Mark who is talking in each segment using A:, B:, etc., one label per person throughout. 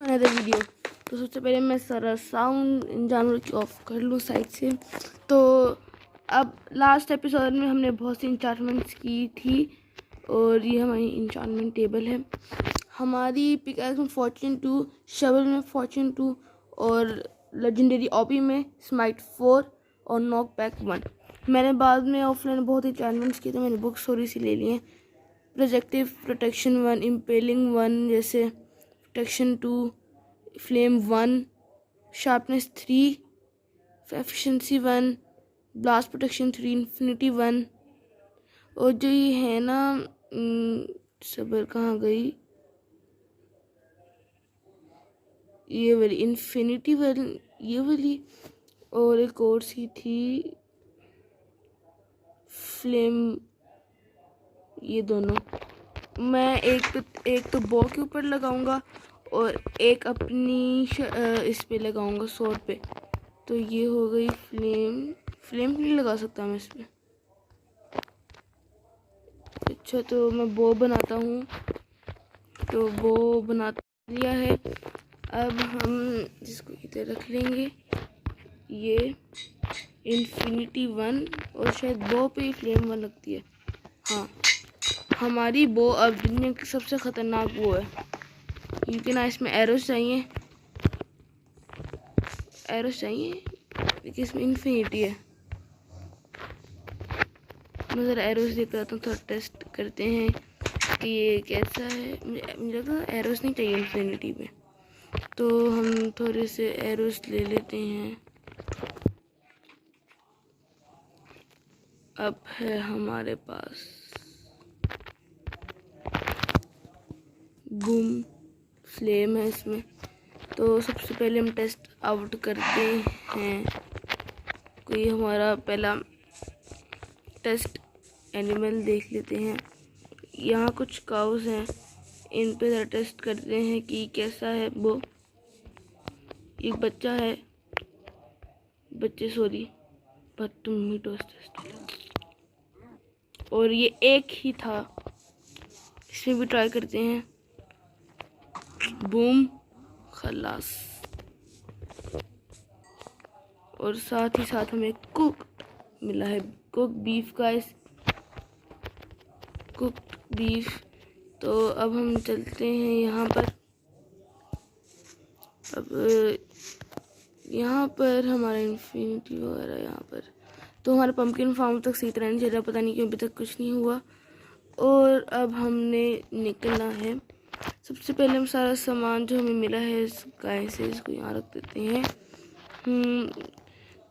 A: Another video. तो सबसे पहले मैं सारा साउंड इन जानवरों की ऑफ कर लूँ साइड से। तो अब लास्ट एपिसोड में हमने बहुत सी इंचार्टमेंट्स की थी और ये हमारी इंचार्टमेंट टेबल है। हमारी पिकैक्स में फॉर्चून 2, शवल में फॉर्चून 2 और लेजेंडरी ऑपी में स्माइट 4 और नॉक बैक 1। मैंने बाद में ऑफलाइन बहुत इंचार्टमेंट्स किए तो मैंने बुक्स थोड़ी सी ले ली हैं। प्रोजेक्टिव प्रोटेक्शन 1, इम्पेलिंग 1 जैसे protection 2, flame 1, sharpness 3, efficiency 1, blast protection 3, infinity 1। और जो ये है ना सबर कहाँ गई, ये वाली इन्फिनिटी 1, ये वाली। और एक और सी थी फ्लेम, ये दोनों मैं एक तो बॉ के ऊपर लगाऊंगा और एक अपनी इस पे लगाऊंगा स्वॉर्ड पे। तो ये हो गई फ्लेम नहीं लगा सकता मैं इसमें। अच्छा तो मैं बो बनाता हूँ। तो बो बना लिया है। अब हम इसको इधर रख लेंगे। ये इन्फिनिटी 1 और शायद बो पे ही फ्लेम 1 लगती है। हाँ, हमारी बो अब दुनिया की सबसे ख़तरनाक वो है, क्योंकि ना इसमें एरोस चाहिए लेकिन इसमें इन्फिनिटी है। मैं ज़रा एरोस देख आता हूँ, थोड़ा टेस्ट करते हैं कि ये कैसा है। मुझे लगता है एरोस नहीं चाहिए इन्फिनिटी में, तो हम थोड़े से एरोस ले लेते हैं। अब है हमारे पास बूम फ्लेम है इसमें। तो सबसे पहले हम टेस्ट आउट करते हैं। कोई हमारा पहला टेस्ट एनिमल देख लेते हैं। यहाँ कुछ काउस हैं, इन पे ज़रा टेस्ट करते हैं कि कैसा है वो। एक बच्चा है, पर तुम मीटोस टेस्ट, और ये एक ही था। इसमें भी ट्राई करते हैं। बूम, खलास। और साथ ही साथ हमें कुक मिला है, cook beef guys, cooked beef. तो अब हम चलते हैं यहाँ पर। अब यहाँ पर हमारा इन्फिनिटी वगैरह यहाँ पर। तो हमारा पंपकिन फार्म तक सही तरह नहीं चल रहा, पता नहीं क्यों अभी तक कुछ नहीं हुआ। और अब हमने निकलना है। सबसे पहले हम सारा सामान जो हमें मिला है इस गाय से, इसको यहाँ रख देते हैं।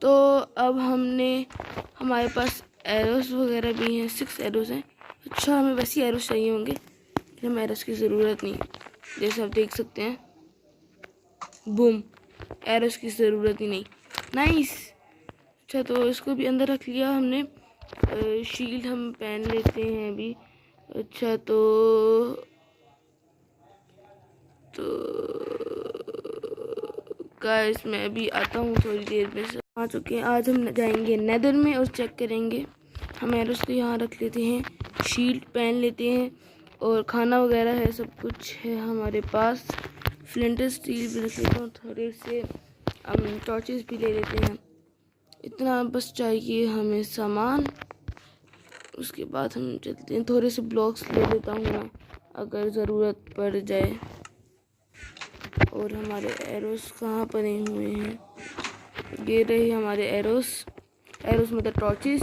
A: तो अब हमारे पास एरोस वगैरह भी हैं, 6 एरोस हैं। अच्छा, हमें वैसे एरोस चाहिए होंगे, लेकिन हमें एरोस की ज़रूरत नहीं है, जैसे आप देख सकते हैं। बूम, एरोस की ज़रूरत ही नहीं। नाइस। अच्छा तो इसको भी अंदर रख लिया हमने। शील्ड हम पहन लेते हैं अभी। अच्छा तो गाइस मैं अभी आता हूँ थोड़ी देर में। से आ चुके हैं। आज हम जाएंगे नेदर में और चेक करेंगे। हम एरोस को यहाँ रख लेते हैं, शील्ड पहन लेते हैं और खाना वगैरह है, सब कुछ है हमारे पास। फ्लिंटर स्टील भी रख लेता हूँ थोड़े से। हम टॉर्चेस भी ले लेते हैं। इतना बस चाहिए हमें सामान। उसके बाद हम चलते हैं। थोड़े से ब्लॉक्स ले लेता हूँ मैं अगर ज़रूरत पड़ जाए। और हमारे एरोस कहाँ पड़े हुए हैं, ये रहे हमारे एरोस मतलब टॉर्चेस,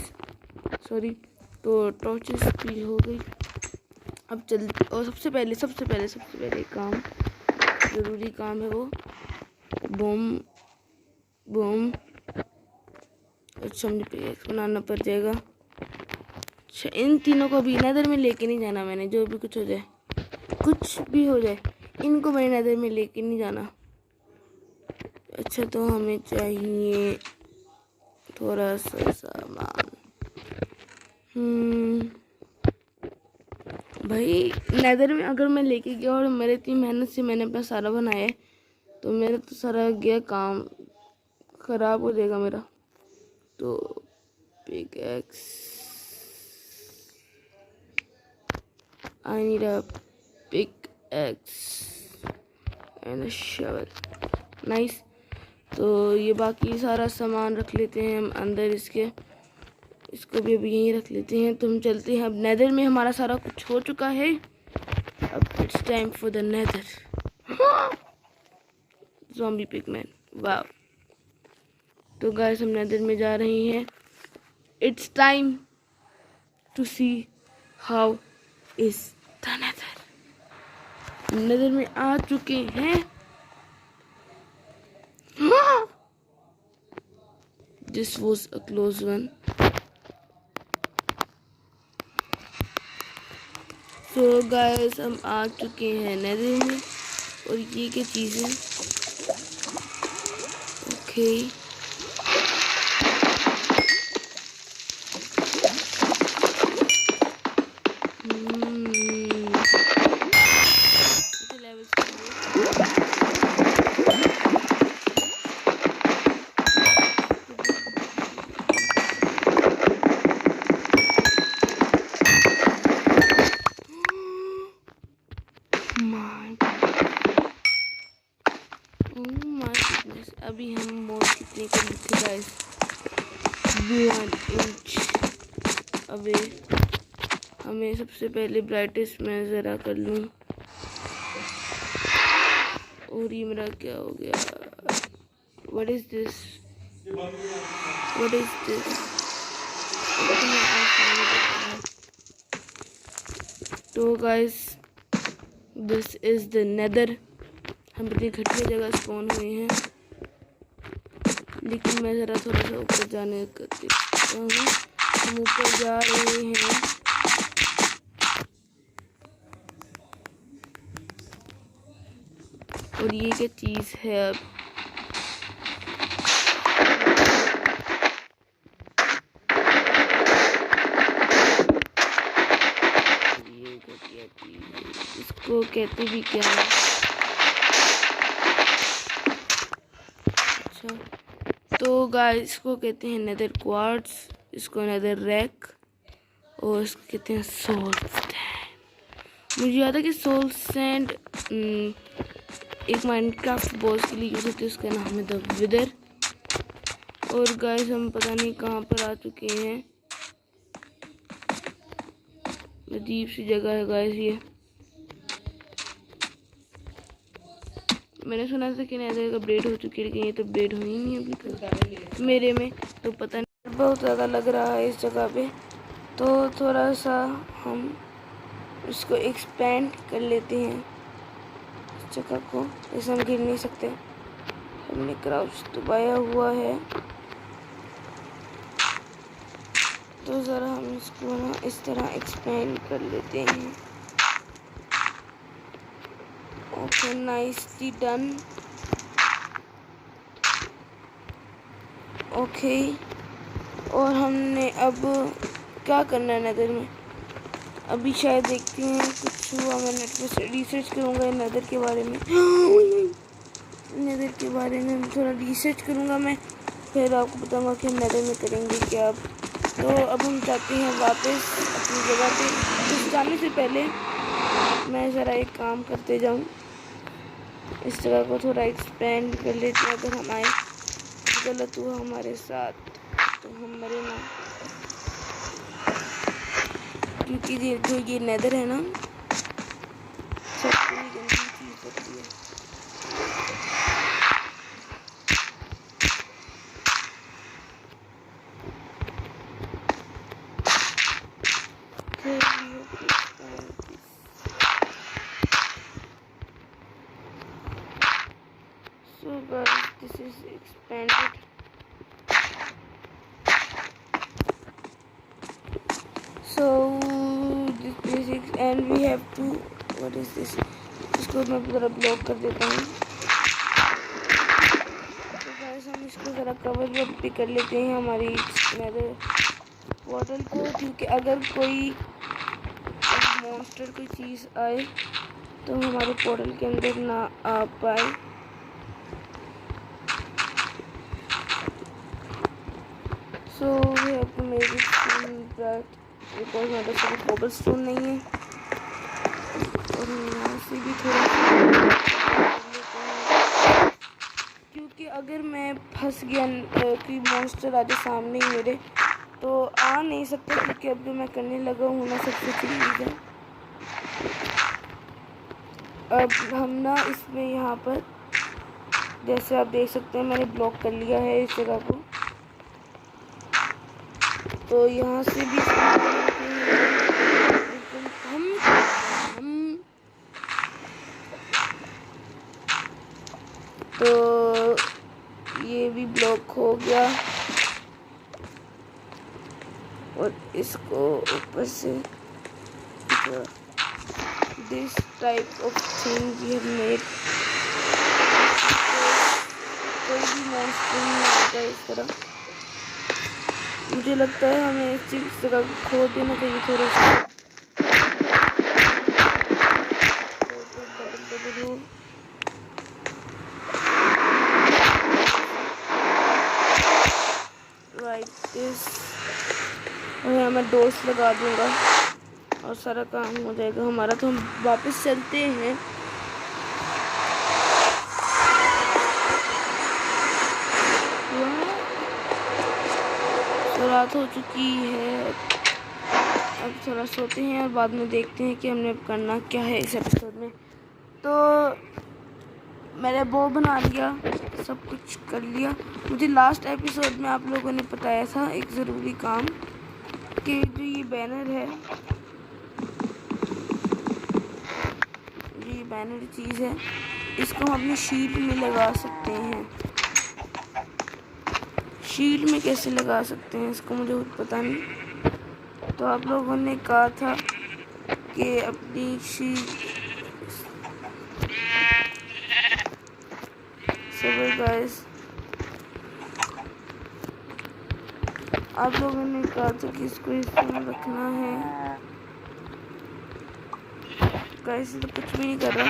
A: सॉरी। तो टॉर्चेस भी हो गई। अब चलते, और सबसे पहले काम, ज़रूरी काम है वो बम। अच्छा, मुझे पिकैक्स बनाना पड़ जाएगा। अच्छा, इन तीनों को भी नेदर में लेके नहीं जाना मैंने। जो भी कुछ हो जाए इनको मैंने नेदर में लेके नहीं जाना। अच्छा तो हमें चाहिए थोड़ा सा सामान। भाई नेदर में अगर मैं लेके गया और मेरे इतनी मेहनत से मैंने अपना सारा बनाया है, तो मेरा तो सारा गया काम, ख़राब हो जाएगा मेरा। तो pickaxe, I need a pickaxe. And shovel. Nice. तो ये बाकी सारा सामान रख लेते हैं हम अंदर इसके, इसको भी अभी यहीं रख लेते हैं। तो हम चलते हैं अब नेदर में। हमारा सारा कुछ हो चुका है, अब it's time for the nether. Zombie pigman, wow. तो गाइस हम नेदर में जा रहे हैं। It's time to see how is the nether. Nether में आ चुके हैं। This was a close one. So guys हम आ चुके हैं नेदर में। और ये क्या चीज़ है? ओके अभी हम मोड कितने का लिखे गाइस? 1 इंच। अबे हमें सबसे पहले ब्राइटेस्ट में ज़रा कर लूँ। और ये मेरा क्या हो गया? What is this? What is this? तो guys this is the nether. हम अपनी घटिया जगह स्पॉन हुए हैं, लेकिन मैं ज़रा थोड़ा सा ऊपर जाने का देखता हूँ। हम ऊपर जा रहे हैं। और ये क्या चीज़ है? अब ये घटिया चीज़, इसको कहते भी क्या है? तो गाइस इसको कहते हैं नेदर क्वार्ट्ज, इसको नेदर रैक, और इसको कहते हैं सोल सैंड। मुझे याद है कि सोल सैंड एक माइनक्राफ्ट बॉस के लिए यूज़ होती है, उसका नाम है द विदर। और गाइस हम पता नहीं कहाँ पर आ चुके हैं। अजीब सी जगह है गाइस ये। मैंने सुना था कि नेदर का अपडेट हो चुकी है, लेकिन ये तो अपडेट हुई नहीं अभी तक मेरे में, तो पता नहीं। बहुत ज़्यादा लग रहा है इस जगह पे, तो थोड़ा सा हम इसको एक्सपेंड कर लेते हैं इस जगह को। ऐसे हम गिर नहीं सकते, हमने क्राउच दबाया हुआ है। तो ज़रा हम इसको ना इस तरह एक्सपेंड कर लेते हैं। Okay nicely done. ओके और हमने अब क्या करना है नेदर में? अभी शायद देखते हैं कुछ हुआ। मैं नेट पे रिसर्च करूँगा नेदर के बारे में। नेदर के बारे में थोड़ा रिसर्च करूँगा मैं, फिर आपको बताऊँगा कि हम नेदर में करेंगे क्या। अब तो अब हम जाते हैं वापस अपनी जगह पे। तो जाने से पहले मैं ज़रा एक काम करते जाऊँ, इस जगह को थोड़ा एक्सपेंड कर लेते हैं। अगर हम आए गलत हुआ हमारे साथ तो हम मरे ना, क्योंकि ये नेदर है ना, सबसे गंदी चीज़ होती है। So guys, this is expanded. So this basics and we have to, what is this? इसको मैं ज़रा ब्लॉक कर देता हूँ। तो गाइस हम इसको ज़रा कवर अप भी कर लेते हैं हमारी नेदर पोर्टल को, क्योंकि अगर कोई मॉन्स्टर कोई चीज़ आए तो हमारे पोर्टल के अंदर ना आ पाए। So we have to make it seem that because हमारे पास कोबलस्टोन नहीं है। और यहाँ से भी थोड़ा क्योंकि अगर मैं फंस गया कि मॉन्स्टर आगे सामने ही मेरे, तो आ नहीं सकता, क्योंकि अब जो मैं करने लगा हूँ ना सबसे चीज़ है। अब हम ना इसमें यहाँ पर जैसे आप देख सकते हैं मैंने ब्लॉक कर लिया है इस जगह को, तो यहाँ से भी हम तो ये भी ब्लॉक हो गया और इसको ऊपर से this type of thing we have made. कोई भी मॉन्स्टर नहीं आता इस तरह। मुझे लगता है हमें इस जगह को खोद देना चाहिए थोड़ा सा। राइट दिस, और यहाँ मैं डोर्स लगा दूंगा और सारा काम हो जाएगा हमारा। तो हम वापस चलते हैं। तो रात हो चुकी है, अब थोड़ा सोते हैं और बाद में देखते हैं कि हमने करना क्या है इस एपिसोड में। तो मैंने वो बना लिया, सब कुछ कर लिया। मुझे लास्ट एपिसोड में आप लोगों ने बताया था एक ज़रूरी काम, कि जो ये बैनर है, ये बैनर चीज़ है, इसको हम अपनी शील्ड में लगा सकते हैं। शील्ड में कैसे लगा सकते हैं इसको मुझे पता नहीं। तो आप लोगों ने कहा था कि अपनी शील्ड गाइस, आप लोगों ने कहा था कि इसको इस तरह रखना है। गाइस तो कुछ भी नहीं कर रहा।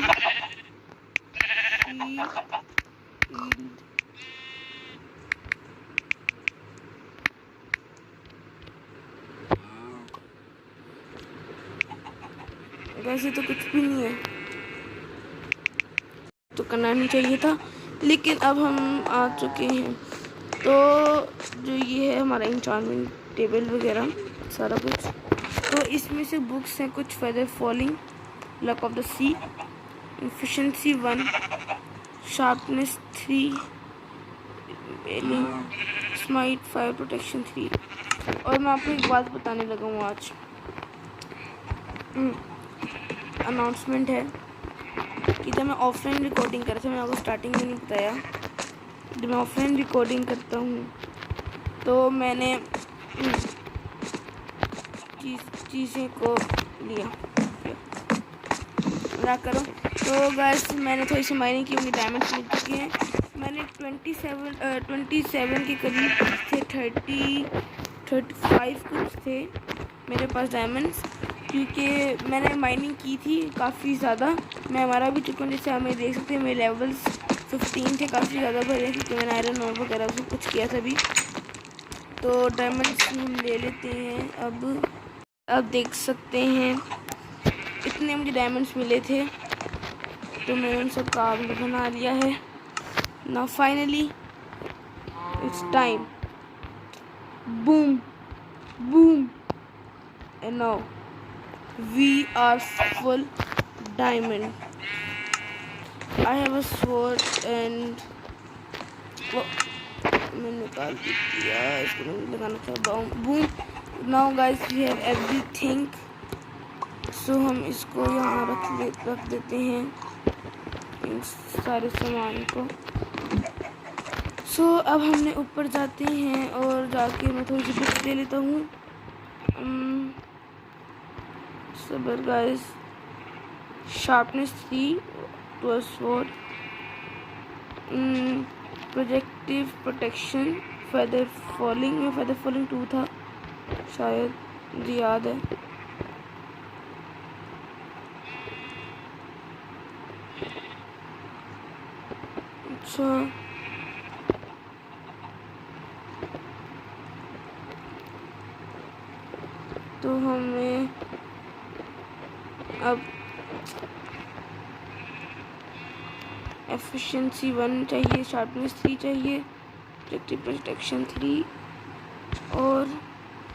A: वैसे तो कुछ भी नहीं है, तो करना नहीं चाहिए था, लेकिन अब हम आ चुके हैं। तो जो ये है हमारा इंचार्टमेंट टेबल वगैरह सारा कुछ, तो इसमें से बुक्स हैं कुछ, feather falling, luck of the sea, efficiency 1, sharpness 3, smite 5, protection 3। और मैं आपको एक बात बताने लगा हूँ आज, अनाउंसमेंट है कि जब मैं ऑफलाइन रिकॉर्डिंग कर रहा था, मैं आपको स्टार्टिंग में नहीं बताया, जब मैं ऑफलाइन रिकॉर्डिंग करता हूँ तो मैंने चीज़ें को लिया ना करो। तो गाइस मैंने थोड़ी सी माइनिंग की, मुझे डायमंड्स मिल चुके हैं। मैंने 27 के करीब थे, 35 कुछ थे मेरे पास डायमंड्स, क्योंकि मैंने माइनिंग की थी काफ़ी ज़्यादा। मैं हमारा भी चुका हूँ, जैसे हमें देख सकते हैं मेरे लेवल्स 15 थे, काफ़ी ज़्यादा भरे, क्योंकि मैंने आयरन और वगैरह सब कुछ किया था अभी। तो डायमंड्स हम ले लेते हैं। अब देख सकते हैं इतने मुझे डायमंड्स मिले थे, तो मैंने उन सब का बना लिया है। Now finally it's time, boom boom, and now we are full diamond. I have a sword and मैंने निकाल दिया, इसको नहीं लगाना था। Boom, now guys we have everything. So हम इसको यहाँ रख देते हैं इन सारे सामान को। सो अब हमने ऊपर जाते हैं और जाके मैं थोड़ी सी बुक्स ले लेता हूँ। सबर guys, sharpness 3 to a sword, projectile protection, feather falling में फेदर फॉलिंग 2 था शायद, मुझे याद है। अच्छा तो हमें अब एफिशिएंसी 1 चाहिए, शार्पनेस 3 चाहिए, प्रोजेक्टिव प्रोटेक्शन 3 और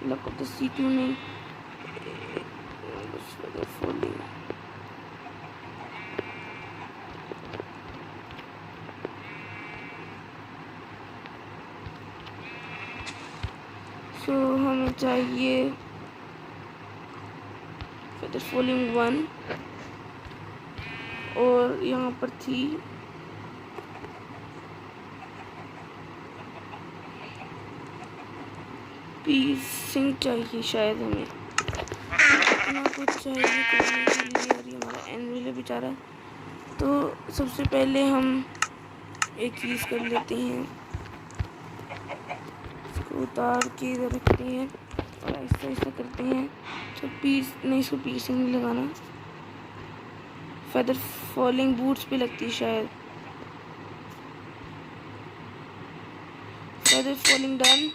A: लक ऑफ द C2 नहीं। सो हमें चाहिए फेदर फॉलिंग 1 और यहाँ पर थी पीसिंग चाहिए शायद हमें, इतना कुछ चाहिए करने के लिए। और ये हमारा एनविल है बेचारा। तो सबसे पहले हम एक चीज़ कर लेते हैं, इसको उतार के इधर रखते हैं और ऐसा ऐसा करते हैं। तो पीस नहीं, इसको पीसिंग नहीं लगाना, फेदर फॉलिंग बूट्स पे लगती है शायद। Feather falling done.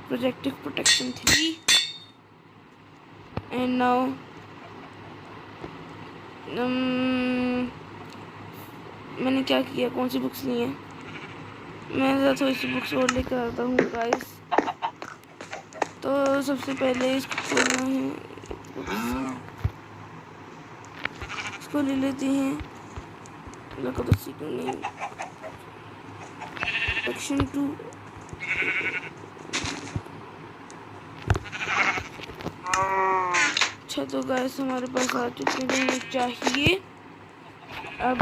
A: Projective protection 3 and now मैंने क्या किया, कौन सी बुक्स ली हैं? मैं थोड़ी सी बुक्स और लेकर आता हूँ गाइस। तो सबसे पहले इसको खोलना है, इसको ले लेते हैं। लगा तो C2 नहीं, सेक्शन 2। अच्छा तो गाइस हमारे पास आ चुके हैं हमें चाहिए। अब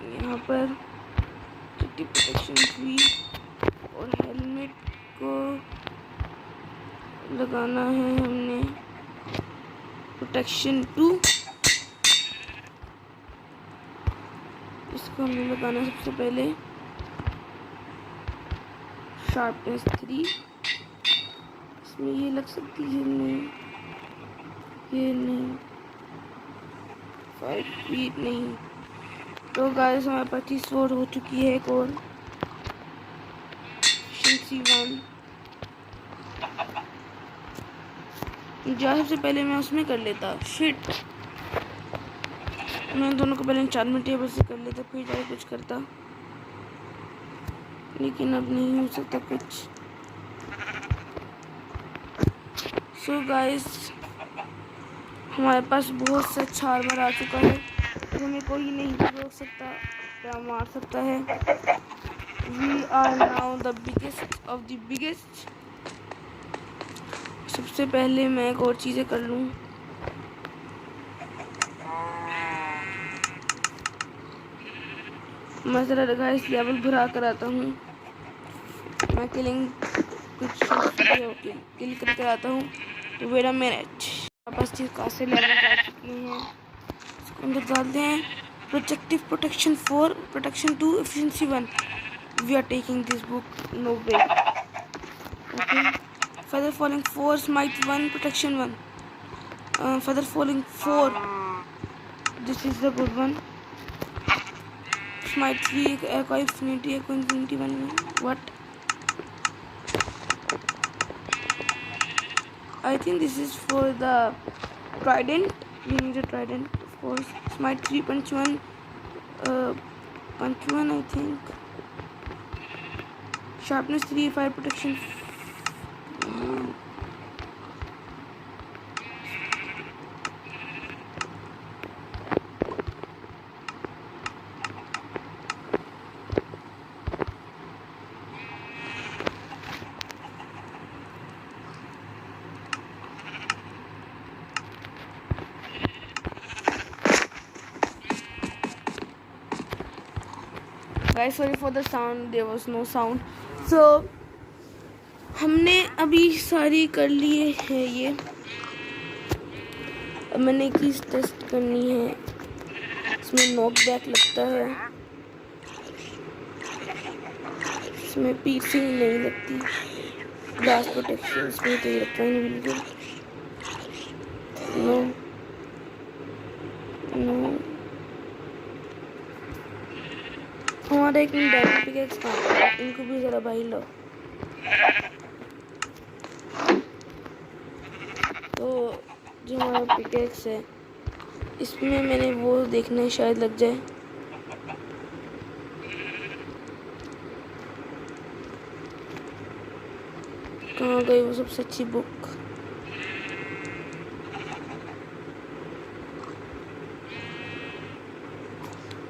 A: यहाँ पर प्रोटेक्शन 3 और हेलमेट को लगाना है हमने प्रोटेक्शन 2। इसको हमने लगाना सबसे पहले शार्पनेस 3। इसमें ये लग सकती है, नहीं ये नहीं, 5 फीट नहीं। तो गाइस हमारे पास 30 वोट हो चुकी है एक और C1। सबसे पहले मैं उसमें कर लेता, शिट मैं दोनों को पहले एन्चांटमेंट टेबल से कर लेता, फिर जाके कुछ करता, लेकिन अब नहीं हो सकता कुछ। सो गाइस हमारे पास बहुत सा अच्छा आर्मर आ चुका है, तो हमें कोई नहीं रोक सकता या मार सकता है। We are now the biggest of the biggest. सबसे पहले मैं एक और चीज़ें कर लूँ। मैं ज़रा गाइस लेवल बढ़ा कर आता हूँ। मैं किलिंग कुछ किल करके आता हूँ। तो वेट अ मिनट, हमारे पास चीज़ काफ़ी लेवल आ चुकी हैं, इसको अंदर डालते हैं। Projectile protection 4, protection 2, efficiency 1। We are taking this book, no way. Okay, feather falling 4, smite 1, protection 1। Feather falling 4, this is the good one. Smite 3, echo infinity 1 में what, I think this is for the trident. We need a trident, of course. Smite 3, punch 1, punch 1 I think. Sharpness 3, fire protection. Guys, sorry for the sound, there was no sound. So हमने अभी सारी कर लिए है ये। अब मैंने एक चीज़ टेस्ट करनी है, इसमें नॉक बैक लगता है, इसमें पीसिंग नहीं लगती, ग्लास प्रोटेक्शन इसमें तो लगता है बिल्कुल। नो नो, हमारा एक डायमंड पिकेक्स कहाँ है, इनको भी ज़रा भाई लो। तो जो हमारा पिकेक्स है इसमें मैंने वो देखना है, शायद लग जाए। कहाँ गई वो सबसे अच्छी बुक?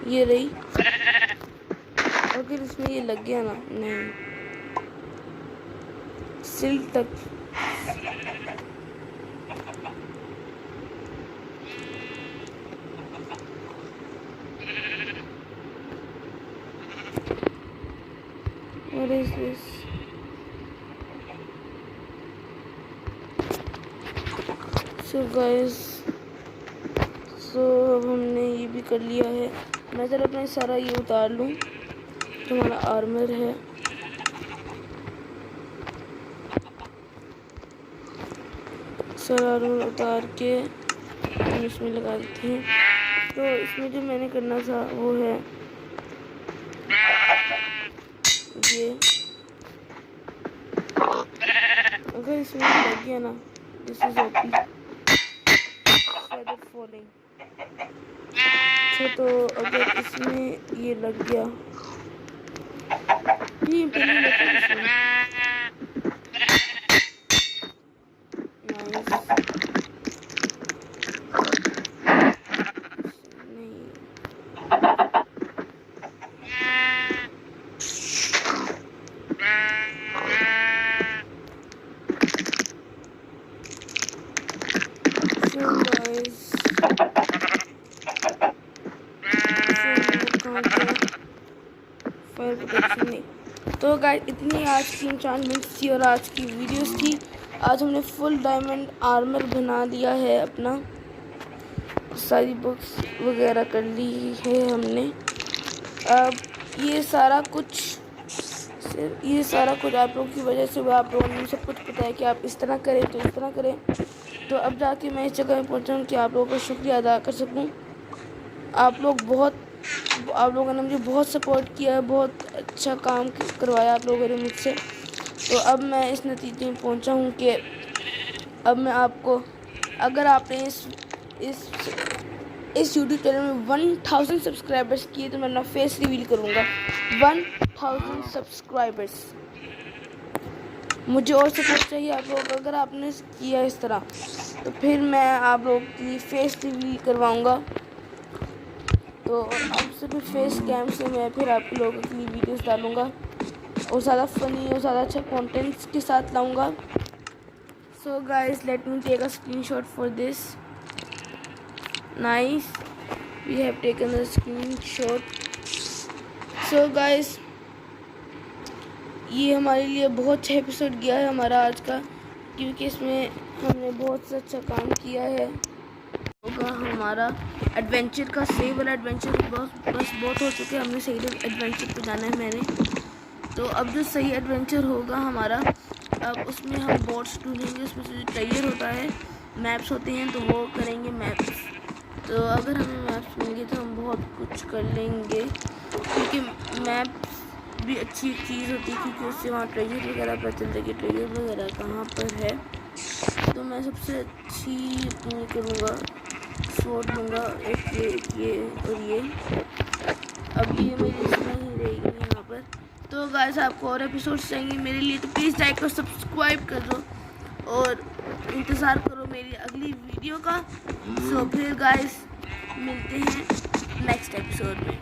A: ये रही। अगर इसमें ये लग गया ना, नहीं सिल्क तक What is this? So guys, अब हमने ये भी कर लिया है। मैं जरा अपना सारा ये उतार लूँ जो हमारा आर्मर है। सारा आर्मर उतार के हम इसमें लगा देते हैं। तो इसमें जो मैंने करना था वो है ये। अगर इसमें लग गया ना, this is OP feather falling. तो अगर इसमें ये लग गया, ये नहीं लगता इसमें। तो गाइस इतनी आज की एन्चेंटमेंट्स थी और आज की वीडियोस थी। आज हमने फुल डायमंड आर्मर बना लिया है अपना। सारी बुक्स वगैरह कर ली है हमने। अब ये सारा कुछ आप लोगों की वजह से हुआ। आप लोगों ने सब कुछ पता है कि आप इस तरह करें तो इस तरह करें। तो अब जाके मैं इस जगह में पहुँचा हूँ कि आप लोगों का शुक्रिया अदा कर सकूँ। आप लोगों ने मुझे बहुत सपोर्ट किया है, बहुत अच्छा काम करवाया आप लोगों ने मुझसे। तो अब मैं इस नतीजे में पहुंचा हूं कि अब मैं आपको, अगर आपने इस यूट्यूब चैनल में 1000 सब्सक्राइबर्स किए तो मैं अपना फेस रिवील करूंगा। 1000 सब्सक्राइबर्स। मुझे और सपोर्ट चाहिए आप लोग। अगर आपने किया इस तरह तो फिर मैं आप लोगों की फेस रिवील करवाऊँगा। तो अब सिर्फ फेस कैम से मैं फिर आप लोगों के लिए वीडियोस डालूँगा और ज़्यादा फ़नी और ज़्यादा अच्छा कंटेंट्स के साथ लाऊँगा। So guys, let me take a screenshot for this. Nice, we have taken the screenshot. So guys, ये हमारे लिए बहुत अच्छा एपिसोड गया है हमारा आज का, क्योंकि इसमें हमने बहुत अच्छा काम किया है। होगा हमारा एडवेंचर का सही वाला एडवेंचर बहुत हो चुके हैं। हमने सही एडवेंचर पे जाना है मैंने। तो अब जो सही एडवेंचर होगा हमारा, अब उसमें हम बोट्स ढूंढेंगे। उसमें से जो टायर होता है, मैप्स होते हैं, तो वो करेंगे मैप्स। तो अगर हमें मैप्स मिलेंगे तो हम बहुत कुछ कर लेंगे, क्योंकि मैप्स भी अच्छी चीज़ होती है, क्योंकि उससे वहाँ ट्रेजर वगैरह पता चलता है कि ट्रेजर वगैरह कहाँ पर है। तो मैं सबसे अच्छी अपनी करूँगा, शॉट लूँगा, एक ये और ये। अब ये मेरी इसमें ही रहेगी यहाँ पर। तो गाइस, आपको और एपिसोड्स चाहिए मेरे लिए तो प्लीज़ लाइक और सब्सक्राइब कर दो और इंतज़ार करो मेरी अगली वीडियो का। सो फिर गाइस मिलते हैं नेक्स्ट एपिसोड में।